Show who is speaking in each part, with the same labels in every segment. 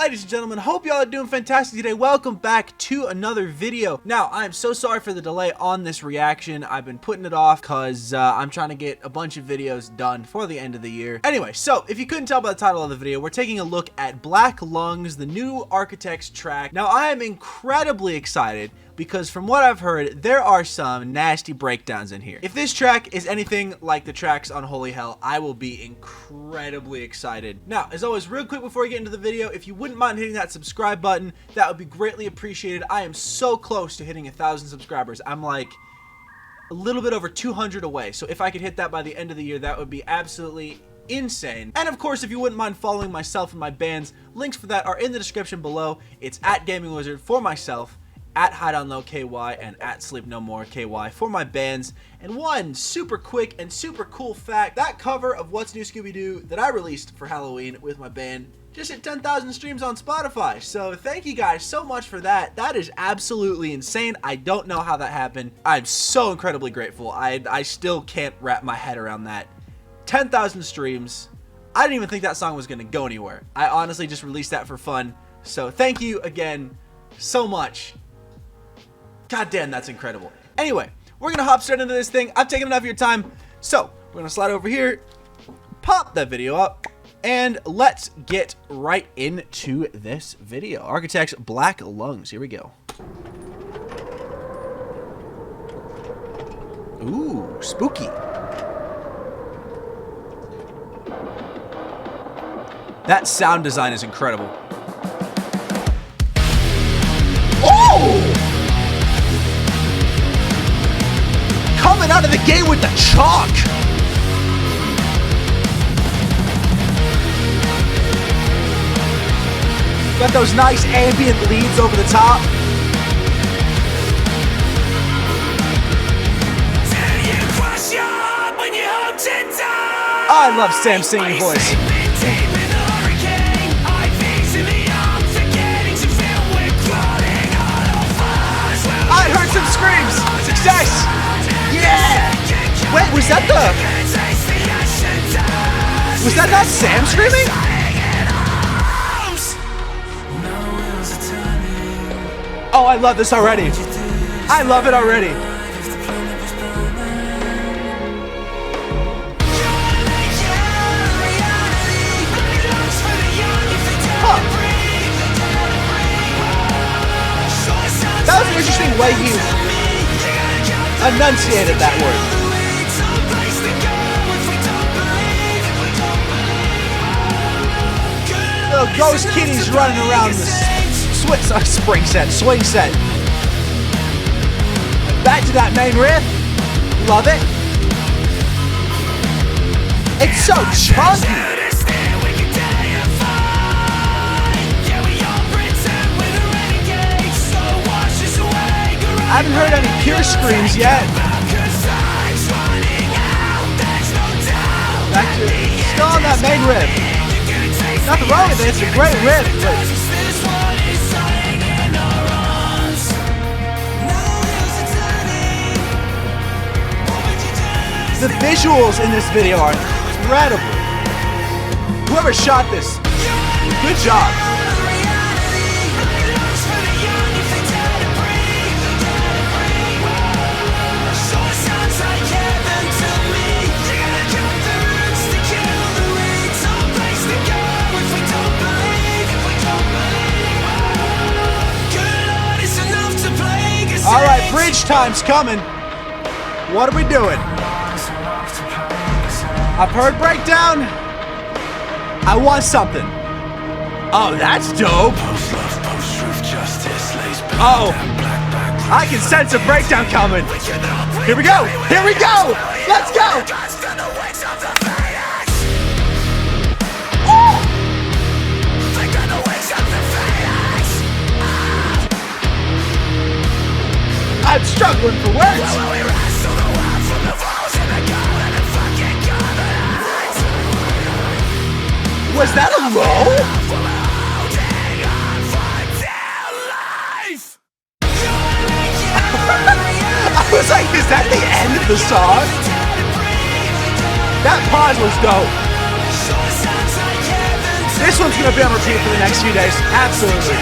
Speaker 1: Ladies and gentlemen, hope y'all are doing fantastic today. Welcome back to another video. Now, I am so sorry for the delay on this reaction. I've been putting it off because I'm trying to get a bunch of videos done for the end of the year. Anyway, so if you couldn't tell by the title of the video, we're taking a look at Black Lungs, the new Architects track. Now, I am incredibly excited because from what I've heard, there are some nasty breakdowns in here. If this track is anything like the tracks on Holy Hell, I will be incredibly excited. Now, as always, real quick before we get into the video, if you wouldn't mind hitting that subscribe button, that would be greatly appreciated. I am so close to hitting 1,000 subscribers. I'm like a little bit over 200 away. So if I could hit that by the end of the year, that would be absolutely insane. And of course, if you wouldn't mind following myself and my bands, links for that are in the description below. It's at Gaming Wizard for myself, at High Down Low KY, and at Sleep No More KY for my bands. And one super quick and super cool fact, that cover of What's New Scooby-Doo that I released for Halloween with my band just hit 10,000 streams on Spotify. So thank you guys so much for that. That is absolutely insane. I don't know how that happened. I'm so incredibly grateful. I still can't wrap my head around that. 10,000 streams. I didn't even think that song was going to go anywhere. I honestly just released that for fun. So thank you again so much. God damn, that's incredible. Anyway, we're gonna hop straight into this thing. I've taken enough of your time, so we're gonna slide over here, pop that video up, and let's get right into this video. Architects Black Lungs. Here we go. Ooh, spooky. That sound design is incredible. Oh! Coming out of the gate with the chalk. Got those nice ambient leads over the top. Oh, I love Sam's singing voice. I heard some screams. Success. Yeah! Wait, was that not Sam screaming? Oh, I love this already. I love it already. Huh. That was an interesting way you enunciated that word. Little ghost kitties running around the swing set. Back to that main riff. Love it. It's so chunky. I haven't heard any pure screams yet. Back to still on that main riff. Nothing wrong with it, it's a great riff, but the visuals in this video are incredible. Whoever shot this, good job. All right, bridge time's coming. What are we doing? I've heard breakdown. I want something. Oh, that's dope. Oh, I can sense a breakdown coming. Here we go. Here we go. Let's go. I'm struggling for words. Was that a low? I was like, is that the end of the song? That pause was dope. This one's gonna be on repeat for the next few days. Absolutely.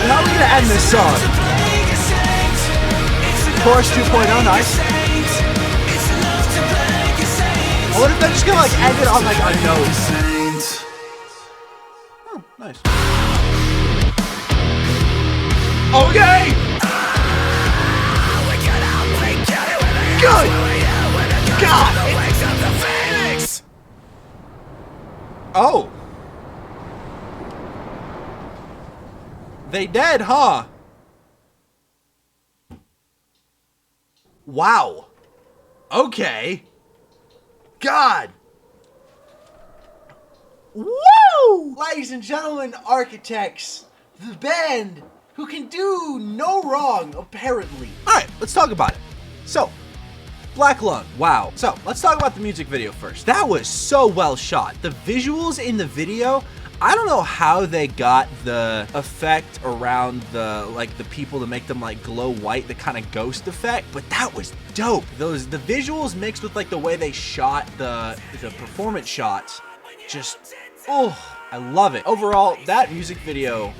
Speaker 1: How are we gonna end this song? Chorus 2.0, nice. What if they're just gonna like end it on like a note? Oh, nice. Okay! Good! God! Oh! They dead, huh? Wow. Okay. God. Woo! Ladies and gentlemen, Architects, the band who can do no wrong, apparently. Alright, let's talk about it. So, Black Lung, wow. So, let's talk about the music video first. That was so well shot. The visuals in the video, I don't know how they got the effect around the people to make them like glow white, the kind of ghost effect, but that was dope. The visuals mixed with like the way they shot the performance shots, just, oh, I love it. Overall, that music video,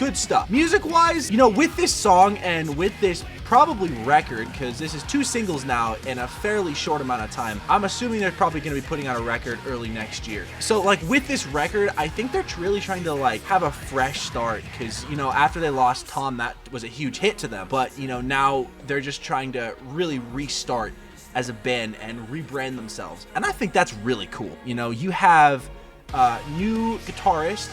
Speaker 1: good stuff. Music-wise, you know, with this song and with this probably record, because this is 2 singles now in a fairly short amount of time, I'm assuming they're probably going to be putting out a record early next year. So like with this record, I think they're really trying to like have a fresh start, because, you know, after they lost Tom, that was a huge hit to them, but, you know, now they're just trying to really restart as a band and rebrand themselves, and I think that's really cool. You know, you have a new guitarist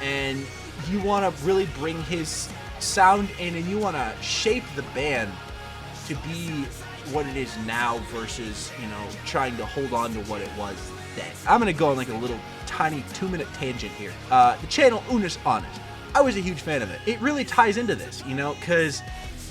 Speaker 1: and you want to really bring his sound in, and you want to shape the band to be what it is now versus, you know, trying to hold on to what it was then. I'm gonna go on like a little tiny 2-minute tangent here. The channel Unis Honest, I was a huge fan of it. It really ties into this, you know, because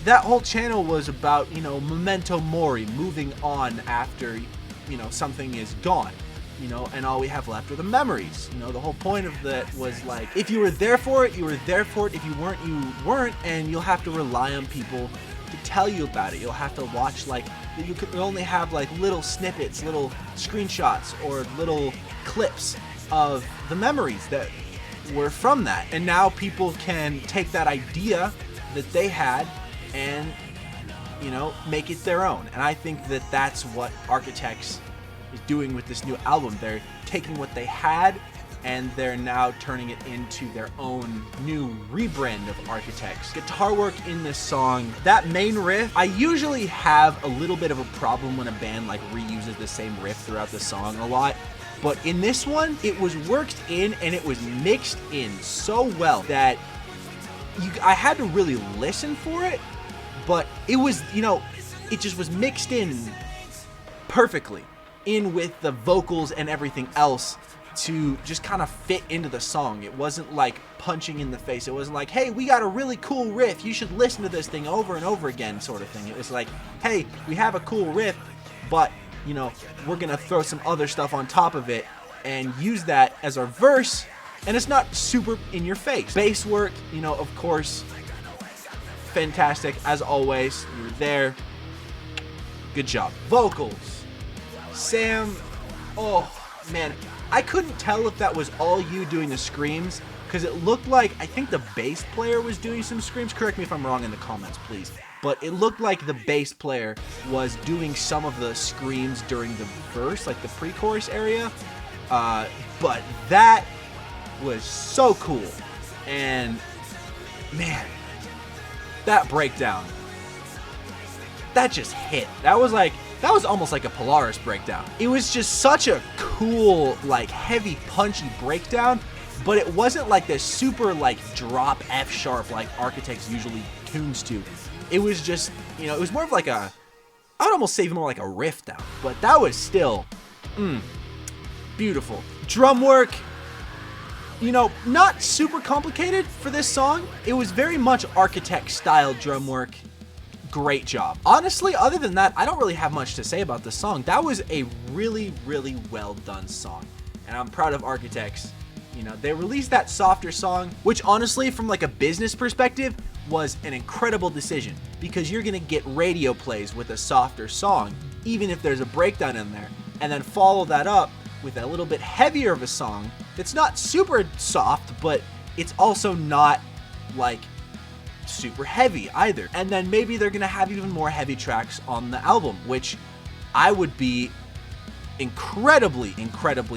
Speaker 1: that whole channel was about, you know, memento mori, moving on after, you know, something is gone. You know, and all we have left are the memories. You know, the whole point of that was like, if you were there for it, you were there for it. If you weren't, you weren't, and you'll have to rely on people to tell you about it. You'll have to watch, like, you could only have like little snippets, little screenshots, or little clips of the memories that were from that. And now people can take that idea that they had and, you know, make it their own. And I think that that's what Architects is doing with this new album. They're taking what they had and they're now turning it into their own new rebrand of Architects. Guitar work in this song, that main riff, I usually have a little bit of a problem when a band like reuses the same riff throughout the song a lot, but in this one, it was worked in and it was mixed in so well that I had to really listen for it, but it was, you know, it just was mixed in perfectly in with the vocals and everything else to just kind of fit into the song. It wasn't like punching in the face. It wasn't like, hey, we got a really cool riff, you should listen to this thing over and over again sort of thing. It was like, hey, we have a cool riff, but, you know, we're gonna throw some other stuff on top of it and use that as our verse, and it's not super in your face. Bass work, you know, of course, fantastic as always. You were there. Good job. Vocals, Sam, oh man, I couldn't tell if that was all you doing the screams, because it looked like, I think the bass player was doing some screams. Correct me if I'm wrong in the comments, please. But it looked like the bass player was doing some of the screams during the verse, like the pre-chorus area. But that was so cool. And man, that breakdown, that just hit. That was almost like a Polaris breakdown. It was just such a cool, like, heavy, punchy breakdown, but it wasn't like this super, like, drop F sharp like Architects usually tunes to. It was just, you know, it was more of like a, I would almost say more like a riff down, but that was still, beautiful. Drum work, you know, not super complicated for this song. It was very much Architect style drum work. Great job. Honestly, other than that, I don't really have much to say about this song. That was a really, really well done song, and I'm proud of Architects. You know, they released that softer song, which honestly, from like a business perspective, was an incredible decision, because you're gonna get radio plays with a softer song, even if there's a breakdown in there, and then follow that up with a little bit heavier of a song that's not super soft, but it's also not like super heavy either. And then maybe they're gonna have even more heavy tracks on the album, which I would be incredibly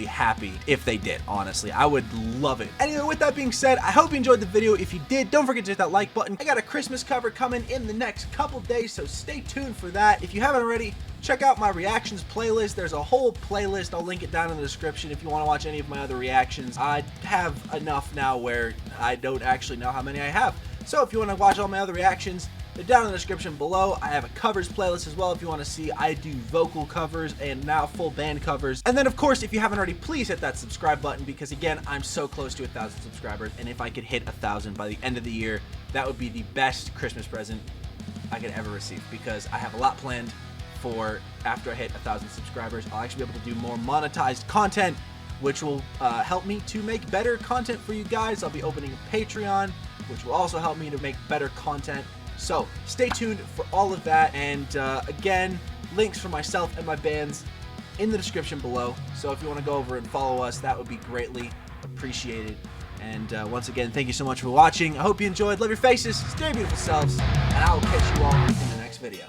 Speaker 1: happy if they did. Honestly, I would love it. Anyway, with that being said, I hope you enjoyed the video. If you did, don't forget to hit that like button. I got a Christmas cover coming in the next couple days, so stay tuned for that. If you haven't already, check out my reactions playlist. There's a whole playlist. I'll link it down in the description if you want to watch any of my other reactions. I have enough now where I don't actually know how many I have. So if you want to watch all my other reactions, they're down in the description below. I have a covers playlist as well if you want to see. I do vocal covers and now full band covers. And then of course, if you haven't already, please hit that subscribe button, because again, I'm so close to 1,000 subscribers, and if I could hit 1,000 by the end of the year, that would be the best Christmas present I could ever receive, because I have a lot planned for after I hit 1,000 subscribers. I'll actually be able to do more monetized content, which will help me to make better content for you guys. I'll be opening a Patreon, which will also help me to make better content. So stay tuned for all of that, and again, links for myself and my bands in the description below. So if you want to go over and follow us, that would be greatly appreciated. And once again, thank you so much for watching. I hope you enjoyed. Love your faces, stay beautiful selves, and I will catch you all in the next video.